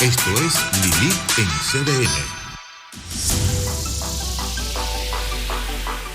Esto es Lilith en CDN.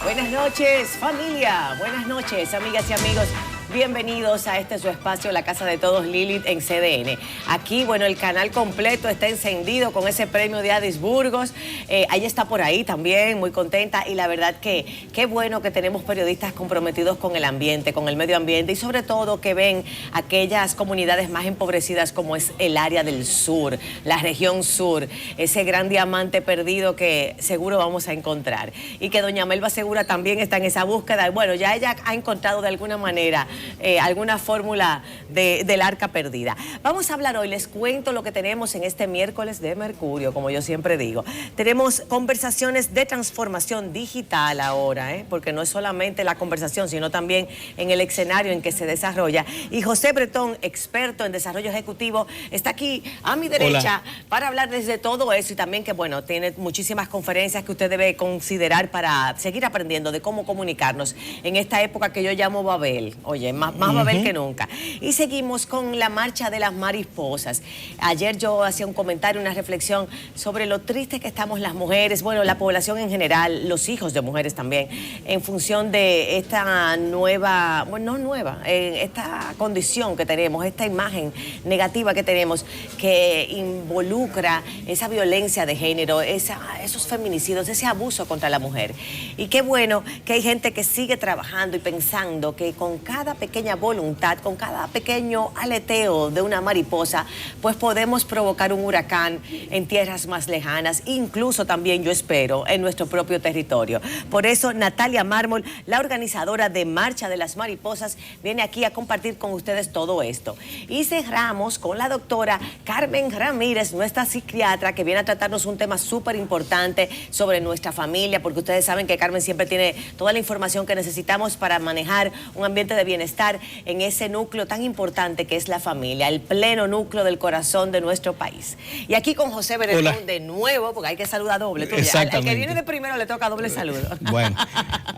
Buenas noches, familia. Buenas noches, amigas y amigos. Bienvenidos a este su espacio, La Casa de Todos, Lilith en CDN. Aquí, bueno, el canal completo está encendido con ese premio de Adis Burgos. Ella está por ahí también, muy contenta. Y la verdad que qué bueno que tenemos periodistas comprometidos con el ambiente, con el medio ambiente y sobre todo que ven aquellas comunidades más empobrecidas como es el área del sur, la región sur, ese gran diamante perdido que seguro vamos a encontrar. Y que doña Melba Segura también está en esa búsqueda. Bueno, ya ella ha encontrado de alguna manera alguna fórmula del arca perdida. Vamos a hablar hoy, les cuento lo que tenemos en este miércoles de Mercurio, como yo siempre digo. Tenemos conversaciones de transformación digital ahora, porque no es solamente la conversación, sino también en el escenario en que se desarrolla. Y José Bretón, experto en desarrollo ejecutivo, está aquí a mi derecha. Hola. Para hablar desde todo eso y también que, bueno, tiene muchísimas conferencias que usted debe considerar para seguir aprendiendo de cómo comunicarnos en esta época que yo llamo Babel. Oye, más Babel que nunca. Y seguimos con la marcha de las mariposas. Ayer yo hacía un comentario, una reflexión sobre lo triste que estamos las mujeres, bueno, la población en general, los hijos de mujeres también, en función de esta nueva, bueno, no nueva, esta condición que tenemos, esta imagen negativa que tenemos, que involucra esa violencia de género, esos feminicidios, ese abuso contra la mujer. Y qué bueno que hay gente que sigue trabajando y pensando que con cada pequeña voluntad, con cada pequeño aleteo de una mariposa, pues podemos provocar un huracán en tierras más lejanas, incluso también, yo espero, en nuestro propio territorio. Por eso, Natalia Mármol, la organizadora de Marcha de las Mariposas, viene aquí a compartir con ustedes todo esto. Y cerramos con la doctora Carmen Ramírez, nuestra psiquiatra, que viene a tratarnos un tema súper importante sobre nuestra familia, porque ustedes saben que Carmen siempre tiene toda la información que necesitamos para manejar un ambiente de bienestar en ese núcleo tan importante que es la familia, el pleno núcleo del corazón de nuestro país. Y aquí con José Bretón de nuevo, porque hay que saludar doble. Al que viene de primero le toca doble saludo. Bueno,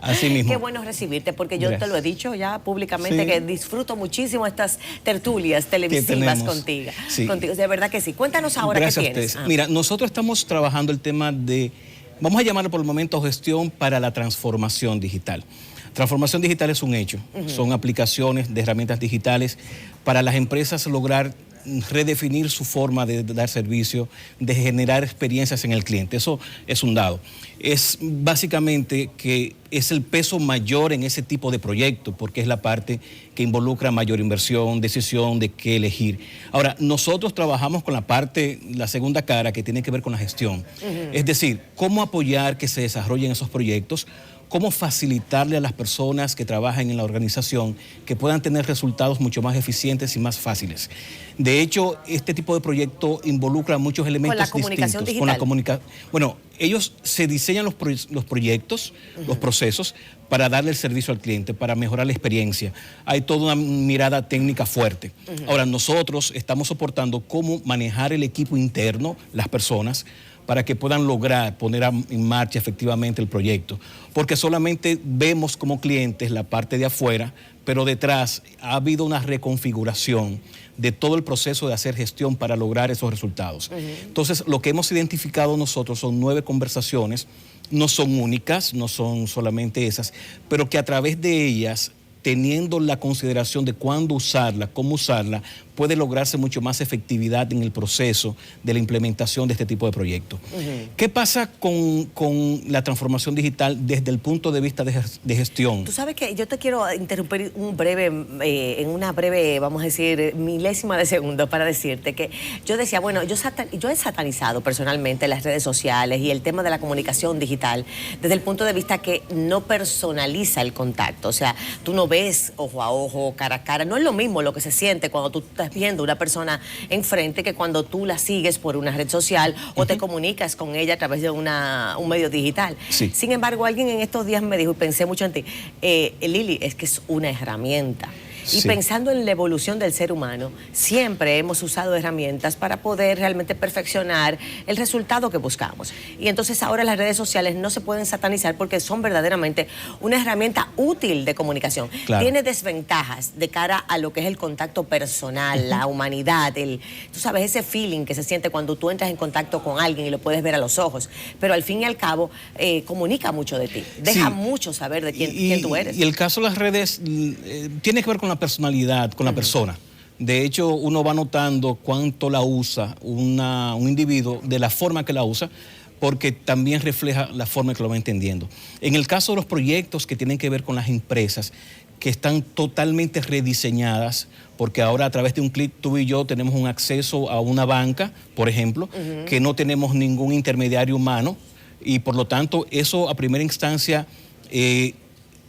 así mismo. Qué bueno recibirte, porque yo te lo he dicho ya públicamente, que disfruto muchísimo estas tertulias televisivas contigo. Sí. Contigo. De verdad que sí. Cuéntanos ahora qué tienes. Mira, nosotros estamos trabajando el tema de, vamos a llamarlo por el momento, gestión para la transformación digital. Transformación digital es un hecho, son aplicaciones de herramientas digitales para las empresas lograr redefinir su forma de dar servicio, de generar experiencias en el cliente. Eso es un dado. Es básicamente que es el peso mayor en ese tipo de proyecto, porque es la parte que involucra mayor inversión, decisión de qué elegir. Ahora, nosotros trabajamos con la parte, la segunda cara, que tiene que ver con la gestión. Es decir, cómo apoyar que se desarrollen esos proyectos, cómo facilitarle a las personas que trabajan en la organización que puedan tener resultados mucho más eficientes y más fáciles. De hecho, este tipo de proyecto involucra muchos elementos distintos. ¿Con la comunicación digital? Bueno, ellos se diseñan los proyectos, los procesos, para darle el servicio al cliente, para mejorar la experiencia. Hay toda una mirada técnica fuerte. Ahora, nosotros estamos soportando cómo manejar el equipo interno, las personas, para que puedan lograr poner en marcha efectivamente el proyecto. Porque solamente vemos como clientes la parte de afuera, pero detrás ha habido una reconfiguración de todo el proceso de hacer gestión para lograr esos resultados. Entonces, lo que hemos identificado nosotros son 9 conversaciones, no son únicas, no son solamente esas, pero que a través de ellas, teniendo la consideración de cuándo usarla, cómo usarla, puede lograrse mucho más efectividad en el proceso de la implementación de este tipo de proyectos. ¿Qué pasa con la transformación digital desde el punto de vista de gestión? Tú sabes que yo te quiero interrumpir en una breve, vamos a decir, milésima de segundo para decirte que yo decía, bueno, yo he satanizado personalmente las redes sociales y el tema de la comunicación digital desde el punto de vista que no personaliza el contacto. O sea, tú no ves ojo a ojo, cara a cara. No es lo mismo lo que se siente cuando tú estás viendo una persona enfrente que cuando tú la sigues por una red social o te comunicas con ella a través de un medio digital. Sí. Sin embargo, alguien en estos días me dijo, y pensé mucho en ti, Lili, es que es una herramienta. Y Sí. pensando en la evolución del ser humano, siempre hemos usado herramientas para poder realmente perfeccionar el resultado que buscamos. Y entonces ahora las redes sociales no se pueden satanizar porque son verdaderamente una herramienta útil de comunicación. Claro. Tiene desventajas de cara a lo que es el contacto personal, la humanidad, tú sabes, ese feeling que se siente cuando tú entras en contacto con alguien y lo puedes ver a los ojos. Pero al fin y al cabo, comunica mucho de ti, deja Sí. mucho saber de quién tú eres. Y el caso de las redes tiene que ver con la personalidad, con la persona. De hecho, uno va notando cuánto la usa un individuo de la forma que la usa, porque también refleja la forma que lo va entendiendo. En el caso de los proyectos que tienen que ver con las empresas, que están totalmente rediseñadas, porque ahora a través de un clic tú y yo tenemos un acceso a una banca, por ejemplo, que no tenemos ningún intermediario humano, y por lo tanto eso a primera instancia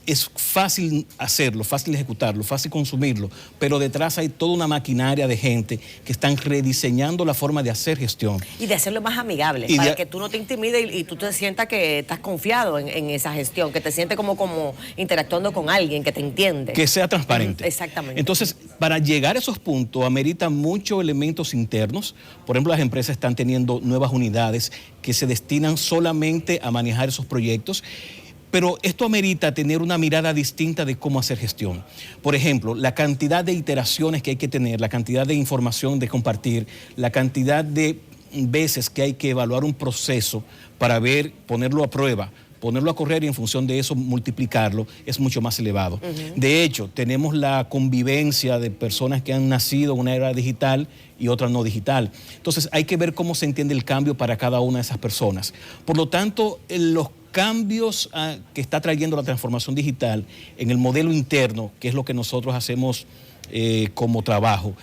es fácil hacerlo, fácil ejecutarlo, fácil consumirlo, pero detrás hay toda una maquinaria de gente que están rediseñando la forma de hacer gestión. Y de hacerlo más amigable, para que tú no te intimides y tú te sientas que estás confiado en esa gestión, que te sientes como interactuando con alguien que te entiende. Que sea transparente. Exactamente. Entonces, para llegar a esos puntos, amerita muchos elementos internos. Por ejemplo, las empresas están teniendo nuevas unidades que se destinan solamente a manejar esos proyectos. Pero esto amerita tener una mirada distinta de cómo hacer gestión. Por ejemplo, la cantidad de iteraciones que hay que tener, la cantidad de información de compartir, la cantidad de veces que hay que evaluar un proceso para ver, ponerlo a prueba, ponerlo a correr y en función de eso multiplicarlo, es mucho más elevado. De hecho, tenemos la convivencia de personas que han nacido en una era digital y otra no digital. Entonces hay que ver cómo se entiende el cambio para cada una de esas personas. Por lo tanto, los cambios que está trayendo la transformación digital en el modelo interno, que es lo que nosotros hacemos como trabajo,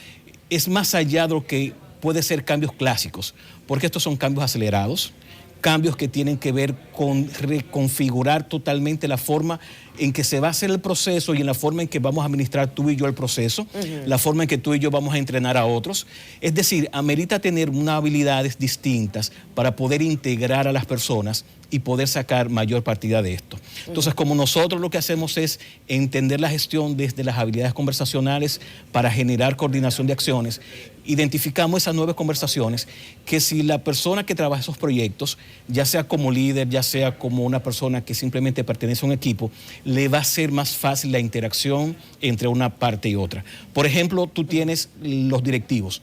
es más allá de lo que puede ser cambios clásicos, porque estos son cambios acelerados, cambios que tienen que ver con reconfigurar totalmente la forma en que se va a hacer el proceso y en la forma en que vamos a administrar tú y yo el proceso, la forma en que tú y yo vamos a entrenar a otros. Es decir, amerita tener unas habilidades distintas para poder integrar a las personas y poder sacar mayor partida de esto. Entonces, como nosotros lo que hacemos es entender la gestión desde las habilidades conversacionales para generar coordinación de acciones, identificamos esas nuevas conversaciones que si la persona que trabaja esos proyectos, ya sea como líder, ya sea como una persona que simplemente pertenece a un equipo, le va a ser más fácil la interacción entre una parte y otra. Por ejemplo, tú tienes los directivos.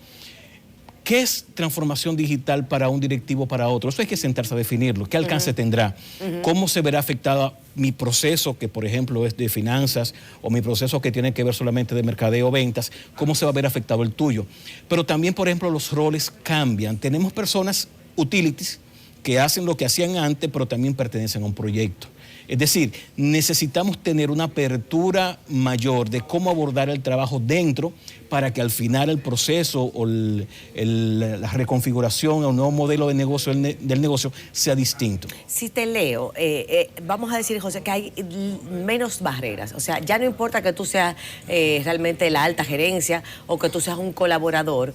¿Qué es transformación digital para un directivo, para otro? Eso hay que sentarse a definirlo. ¿Qué alcance tendrá? ¿Cómo se verá afectada mi proceso, que por ejemplo es de finanzas, o mi proceso que tiene que ver solamente de mercadeo o ventas? ¿Cómo se va a ver afectado el tuyo? Pero también, por ejemplo, los roles cambian. Tenemos personas utilities que hacen lo que hacían antes, pero también pertenecen a un proyecto. Es decir, necesitamos tener una apertura mayor de cómo abordar el trabajo dentro para que al final el proceso o la reconfiguración o un nuevo modelo de negocio del negocio sea distinto. Si te leo, vamos a decir, José, que hay menos barreras. O sea, ya no importa que tú seas realmente la alta gerencia o que tú seas un colaborador.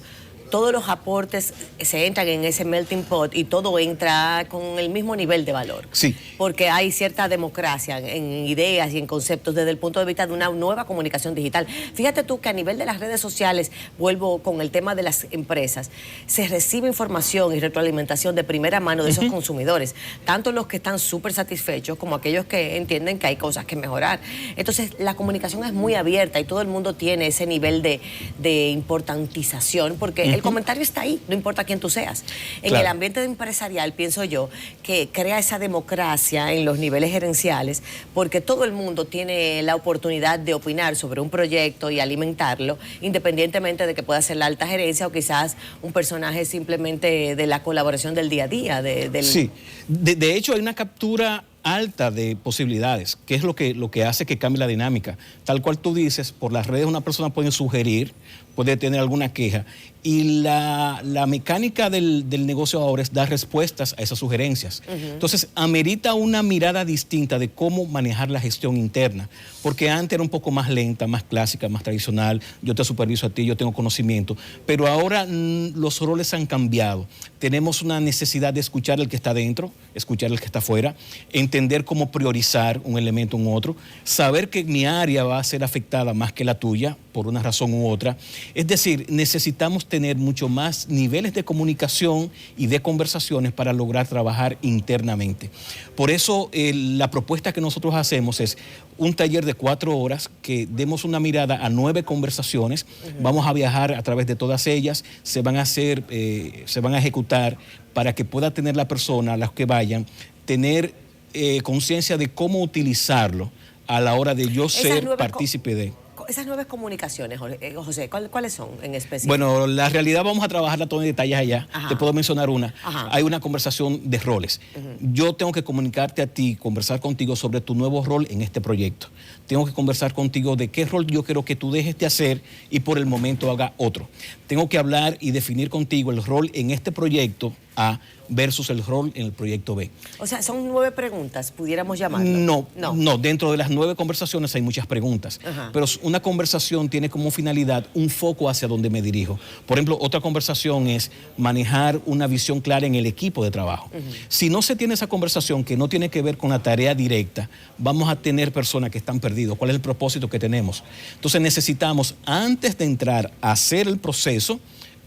Todos los aportes se entran en ese melting pot y todo entra con el mismo nivel de valor. Sí. Porque hay cierta democracia en ideas y en conceptos desde el punto de vista de una nueva comunicación digital. Fíjate tú que a nivel de las redes sociales, vuelvo con el tema de las empresas, se recibe información y retroalimentación de primera mano de esos consumidores, tanto los que están súper satisfechos como aquellos que entienden que hay cosas que mejorar. Entonces, la comunicación es muy abierta y todo el mundo tiene ese nivel de importantización porque el comentario está ahí, no importa quién tú seas. En el ambiente empresarial, pienso yo, que crea esa democracia en los niveles gerenciales, porque todo el mundo tiene la oportunidad de opinar sobre un proyecto y alimentarlo, independientemente de que pueda ser la alta gerencia o quizás un personaje simplemente de la colaboración del día a día. Sí, de hecho hay una captura alta de posibilidades, que es lo que hace que cambie la dinámica. Tal cual tú dices, por las redes una persona puede sugerir, puede tener alguna queja. Y la mecánica del negocio ahora es dar respuestas a esas sugerencias. Entonces, amerita una mirada distinta de cómo manejar la gestión interna, porque antes era un poco más lenta, más clásica, más tradicional. Yo te superviso a ti, yo tengo conocimiento, pero ahora los roles han cambiado. Tenemos una necesidad de escuchar al que está dentro, escuchar al que está afuera, entender cómo priorizar un elemento u otro, saber que mi área va a ser afectada más que la tuya por una razón u otra. Es decir, necesitamos tener mucho más niveles de comunicación y de conversaciones para lograr trabajar internamente. Por eso la propuesta que nosotros hacemos es un taller de 4 horas que demos una mirada a 9 conversaciones. Vamos a viajar a través de todas ellas, se van a ejecutar para que pueda tener la persona, las que vayan, tener conciencia de cómo utilizarlo a la hora de yo ser partícipe de... Esas 9 comunicaciones, José, ¿cuáles son en específico? Bueno, la realidad vamos a trabajarla todo en detalles allá. Te puedo mencionar una. Hay una conversación de roles. Yo tengo que comunicarte a ti, conversar contigo sobre tu nuevo rol en este proyecto. Tengo que conversar contigo de qué rol yo quiero que tú dejes de hacer y por el momento haga otro. Tengo que hablar y definir contigo el rol en este proyecto A versus el rol en el proyecto B. O sea, son 9 preguntas, pudiéramos llamarlo. No, dentro de las 9 conversaciones hay muchas preguntas, pero una conversación tiene como finalidad un foco hacia donde me dirijo. Por ejemplo, otra conversación es manejar una visión clara en el equipo de trabajo. Si no se tiene esa conversación que no tiene que ver con la tarea directa, vamos a tener personas que están perdidas. ¿Cuál es el propósito que tenemos? Entonces necesitamos, antes de entrar a hacer el proceso,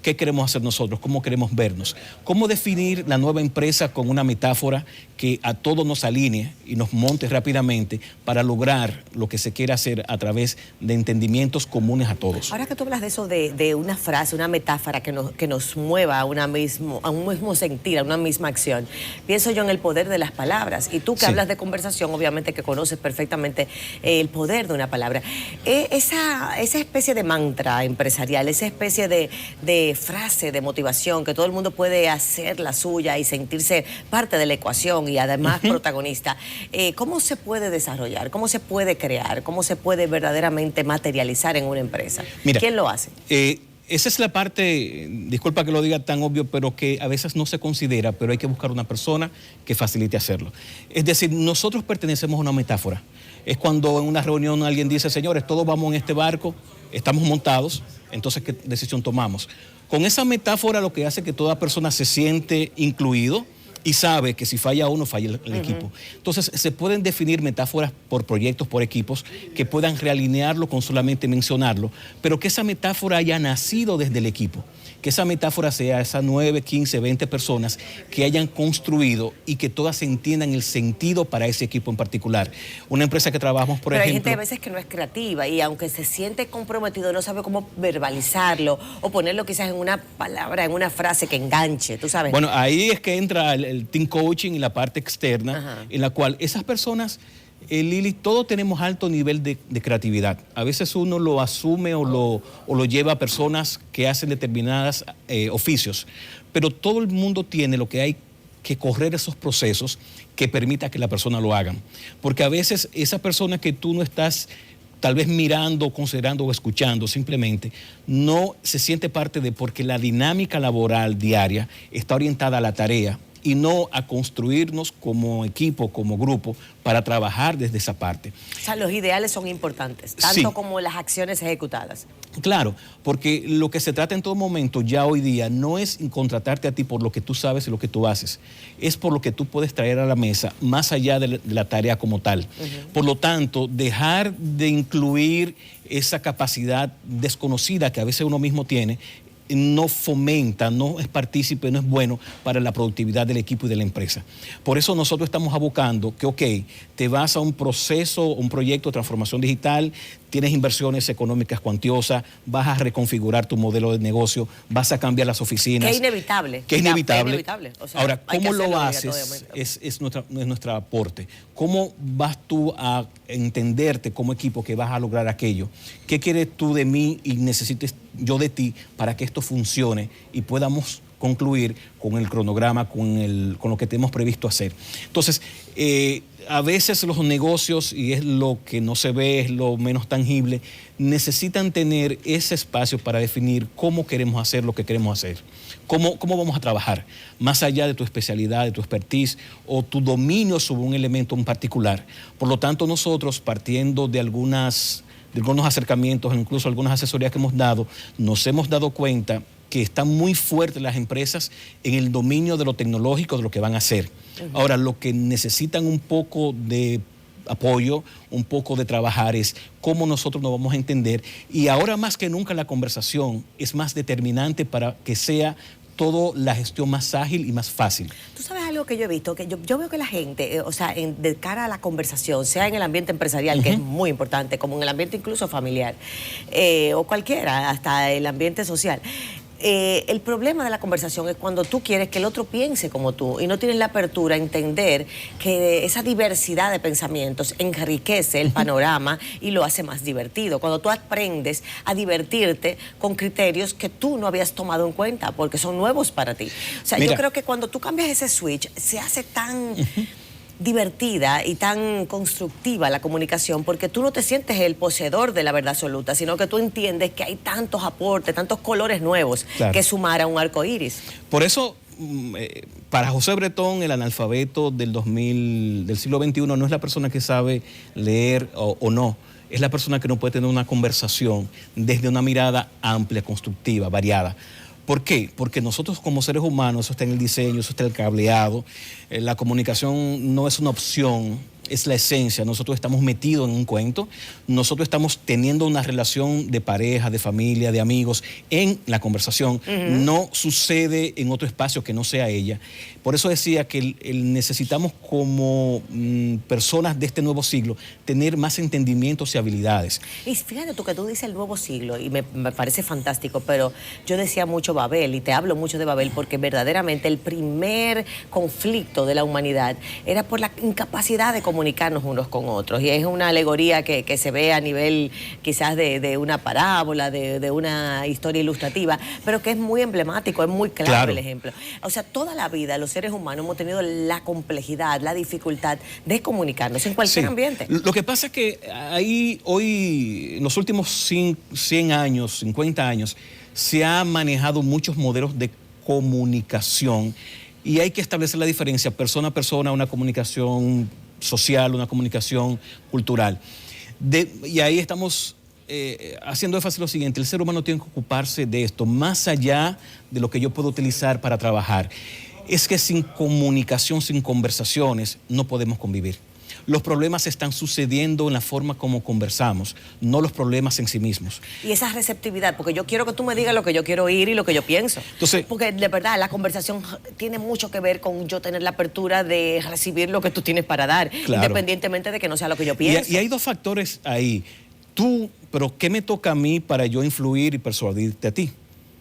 ¿qué queremos hacer nosotros? ¿Cómo queremos vernos? ¿Cómo definir la nueva empresa con una metáfora que a todos nos alinee y nos monte rápidamente para lograr lo que se quiere hacer a través de entendimientos comunes a todos? Ahora que tú hablas de eso, de una frase, una metáfora que nos mueva a un mismo sentir, a una misma acción, pienso yo en el poder de las palabras. Y tú que hablas de conversación, obviamente que conoces perfectamente el poder de una palabra. Esa especie de mantra empresarial, esa especie de frase de motivación que todo el mundo puede hacer la suya y sentirse parte de la ecuación y además protagonista, ¿cómo se puede desarrollar? ¿Cómo se puede crear? ¿Cómo se puede verdaderamente materializar en una empresa? Mira, ¿quién lo hace? Esa es la parte, disculpa que lo diga tan obvio, pero que a veces no se considera, pero hay que buscar una persona que facilite hacerlo. Es decir, nosotros pertenecemos a una metáfora. Es cuando en una reunión alguien dice, señores, todos vamos en este barco, estamos montados, entonces, ¿qué decisión tomamos? Con esa metáfora lo que hace que toda persona se siente incluido y sabe que si falla uno, falla el equipo. Entonces, se pueden definir metáforas por proyectos, por equipos, que puedan realinearlo con solamente mencionarlo, pero que esa metáfora haya nacido desde el equipo. Que esa metáfora sea esas 9, 15, 20 personas que hayan construido y que todas entiendan el sentido para ese equipo en particular. Una empresa que trabajamos, por ejemplo... Pero hay gente a veces que no es creativa y aunque se siente comprometido no sabe cómo verbalizarlo o ponerlo quizás en una palabra, en una frase que enganche, tú sabes. Bueno, ahí es que entra el team coaching y la parte externa, en la cual esas personas... Lili, todos tenemos alto nivel de creatividad. A veces uno lo asume o lo lleva a personas que hacen determinados oficios, pero todo el mundo tiene lo que hay que correr esos procesos que permita que la persona lo hagan. Porque a veces esa persona que tú no estás tal vez mirando, considerando o escuchando simplemente, no se siente parte de porque la dinámica laboral diaria está orientada a la tarea y no a construirnos como equipo, como grupo, para trabajar desde esa parte. O sea, los ideales son importantes, tanto como las acciones ejecutadas. Claro, porque lo que se trata en todo momento, ya hoy día, no es contratarte a ti por lo que tú sabes y lo que tú haces, es por lo que tú puedes traer a la mesa, más allá de la tarea como tal. Por lo tanto, dejar de incluir esa capacidad desconocida que a veces uno mismo tiene, no fomenta, no es partícipe, no es bueno para la productividad del equipo y de la empresa. Por eso nosotros estamos abocando que, ok, te vas a un proceso, un proyecto de transformación digital, tienes inversiones económicas cuantiosas, vas a reconfigurar tu modelo de negocio, vas a cambiar las oficinas. Que es inevitable. Que es inevitable. Es inevitable. O sea, ahora, ¿cómo lo haces? Es nuestro aporte. ¿Cómo vas tú a entenderte como equipo que vas a lograr aquello? ¿Qué quieres tú de mí y necesites yo de ti para que esto funcione y podamos concluir con el cronograma, con lo que tenemos previsto hacer. Entonces, a veces los negocios, y es lo que no se ve, es lo menos tangible, necesitan tener ese espacio para definir cómo queremos hacer lo que queremos hacer, cómo vamos a trabajar, más allá de tu especialidad, de tu expertise o tu dominio sobre un elemento en particular. Por lo tanto, nosotros, partiendo de algunos acercamientos, incluso algunas asesorías que hemos dado, nos hemos dado cuenta que están muy fuertes las empresas en el dominio de lo tecnológico, de lo que van a hacer. Ahora, lo que necesitan un poco de apoyo, un poco de trabajar es cómo nosotros nos vamos a entender, y ahora más que nunca la conversación es más determinante para que sea toda la gestión más ágil y más fácil. Tú sabes algo que yo he visto, que yo veo que la gente, o sea, de cara a la conversación, sea en el ambiente empresarial, que es muy importante, como en el ambiente incluso familiar, o cualquiera, hasta el ambiente social. El problema de la conversación es cuando tú quieres que el otro piense como tú y no tienes la apertura a entender que esa diversidad de pensamientos enriquece el panorama y lo hace más divertido. Cuando tú aprendes a divertirte con criterios que tú no habías tomado en cuenta porque son nuevos para ti. O sea, yo creo que cuando tú cambias ese switch se hace tan divertida y tan constructiva la comunicación, porque tú no te sientes el poseedor de la verdad absoluta, sino que tú entiendes que hay tantos aportes, tantos colores nuevos que sumar a un arco iris. Por eso, para José Bretón, el analfabeto del siglo XXI no es la persona que sabe leer o no, es la persona que no puede tener una conversación desde una mirada amplia, constructiva, variada. ¿Por qué? Porque nosotros como seres humanos, eso está en el diseño, eso está en el cableado, la comunicación no es una opción, es la esencia. Nosotros estamos metidos en un cuento, nosotros estamos teniendo una relación de pareja, de familia, de amigos en la conversación. No sucede en otro espacio que no sea ella. Por eso decía que necesitamos como personas de este nuevo siglo tener más entendimientos y habilidades. Y fíjate tú que tú dices el nuevo siglo y me parece fantástico, pero yo decía mucho Babel y te hablo mucho de Babel porque verdaderamente el primer conflicto de la humanidad era por la incapacidad de comunicarnos unos con otros, y es una alegoría que se ve a nivel quizás de una parábola, de una historia ilustrativa, pero que es muy emblemático, es muy claro el ejemplo. O sea, toda la vida los seres humanos hemos tenido la complejidad, la dificultad de comunicarnos en cualquier ambiente. Lo que pasa es que hoy, en los últimos 100 años, 50 años, se han manejado muchos modelos de comunicación y hay que establecer la diferencia persona a persona, una comunicación social, una comunicación cultural. Y ahí estamos haciendo énfasis en lo siguiente: el ser humano tiene que ocuparse de esto, más allá de lo que yo puedo utilizar para trabajar. Es que sin comunicación, sin conversaciones, no podemos convivir. Los problemas están sucediendo en la forma como conversamos, no los problemas en sí mismos. Y esa receptividad, porque yo quiero que tú me digas lo que yo quiero oír y lo que yo pienso. Entonces, porque de verdad la conversación tiene mucho que ver con yo tener la apertura de recibir lo que tú tienes para dar, independientemente de que no sea lo que yo pienso. Y hay dos factores ahí. Pero ¿qué me toca a mí para yo influir y persuadirte a ti?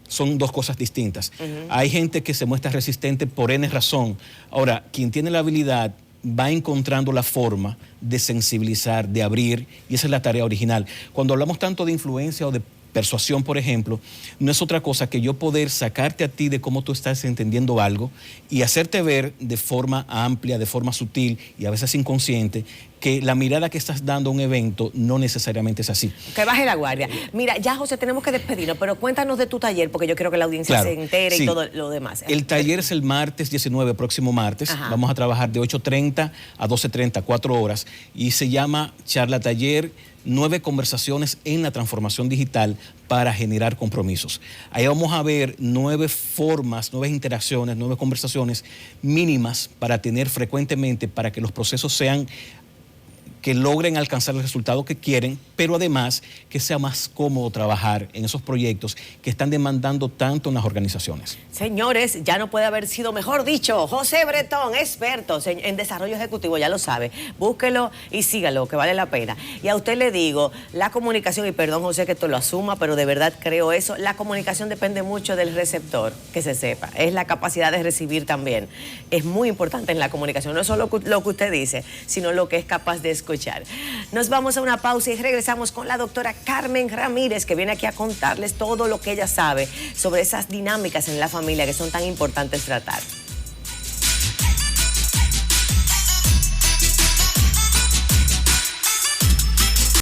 Son dos cosas distintas. Hay gente que se muestra resistente por N razón. Ahora, quien tiene la habilidad va encontrando la forma de sensibilizar, de abrir, y esa es la tarea original. Cuando hablamos tanto de influencia o de persuasión, por ejemplo, no es otra cosa que yo poder sacarte a ti de cómo tú estás entendiendo algo y hacerte ver de forma amplia, de forma sutil y a veces inconsciente, que la mirada que estás dando a un evento no necesariamente es así. Que baje la guardia. Mira, ya José, tenemos que despedirnos, pero cuéntanos de tu taller, porque yo quiero que la audiencia se entere y todo lo demás. El taller es el martes 19, próximo martes. Vamos a trabajar de 8:30 a 12:30, 4 horas, y se llama Charla Taller 9 conversaciones en la transformación digital para generar compromisos. Ahí vamos a ver 9 formas, 9 interacciones, 9 conversaciones mínimas para tener frecuentemente, para que los procesos sean, que logren alcanzar el resultado que quieren, pero además que sea más cómodo trabajar en esos proyectos que están demandando tanto en las organizaciones. Señores, ya no puede haber sido mejor dicho. José Bretón, experto en desarrollo ejecutivo, ya lo sabe. Búsquelo y sígalo, que vale la pena. Y a usted le digo, la comunicación, y perdón José que esto lo asuma, pero de verdad creo eso, la comunicación depende mucho del receptor, que se sepa. Es la capacidad de recibir también. Es muy importante en la comunicación, no solo lo que usted dice, sino lo que es capaz de escuchar escuchar. Nos vamos a una pausa y regresamos con la doctora Carmen Ramírez, que viene aquí a contarles todo lo que ella sabe sobre esas dinámicas en la familia que son tan importantes tratar.